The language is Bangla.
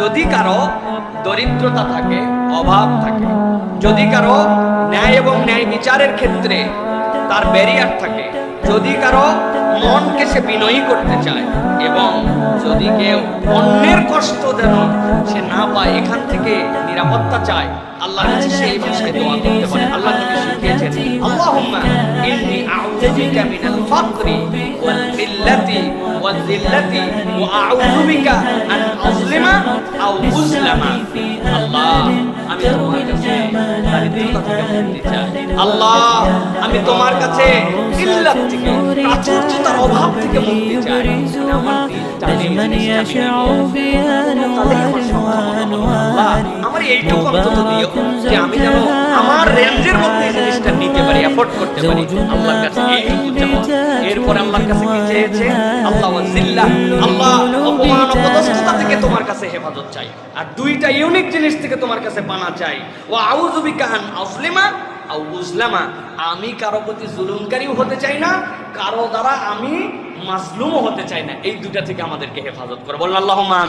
যদি কারো দরিদ্রতা থাকে, অভাব থাকে, যদি কারো ন্যায় এবং ন্যায় বিচারের ক্ষেত্রে তার ব্যারিয়ার থাকে, যদি কারো মনকে সে বিনয়ী করতে চায়, এবং যদি কেউ অন্যের কষ্ট যেন সে না পায় এখান থেকে নিরাপত্তা চায়, আল্লাহর কাছে সেই বিষয়ে দোয়া করতে পারে। আল্লাহ নবী শিখিয়েছেন, আল্লাহুম্মা ইন্নী আউযু বিকা মিনাল ফাকরি ওয়াল কিল্লাতি ওয়াল যিল্লাতি ওয়া আউযু বিকা আন আযলিমা আও উযলামা। আল্লাহ, আমি তোমার কাছে দারিদ্রতা থেকে মুক্তি চাই। আল্লাহ, আমি তোমার কাছে কিল্লাত থেকে, প্রাচুর্যতার অভাব থেকে মুক্তি চাই। আমার আমার এইটুকু অন্তত দিও যে আমি যেন আমার রেঞ্জের মধ্যে এই জিনিসটা নিতে পারি, এফোর্ড করতে পারি। আল্লাহর কাছে এইটুকু চাও। এরপর আল্লাহর কাছে কি চেয়েছে? আল্লাহ ওয়া জিল্লাহ, আল্লাহ অপমান অপদস্থতা থেকে তোমার কাছে হেফাজত চাই। আর দুইটা ইউনিক জিনিস থেকে তোমার কাছে পানা চাই। ওয়া আউযু বিকা আন আযলিমা আও উযলামা, আমি কারো প্রতি জুলুমকারীও হতে চাই না, কারো দ্বারা আমি মাজলুমও হতে চাই না। এই দুটা থেকে আমাদেরকে হেফাজত করো। বলুন আল্লাহুম্মা।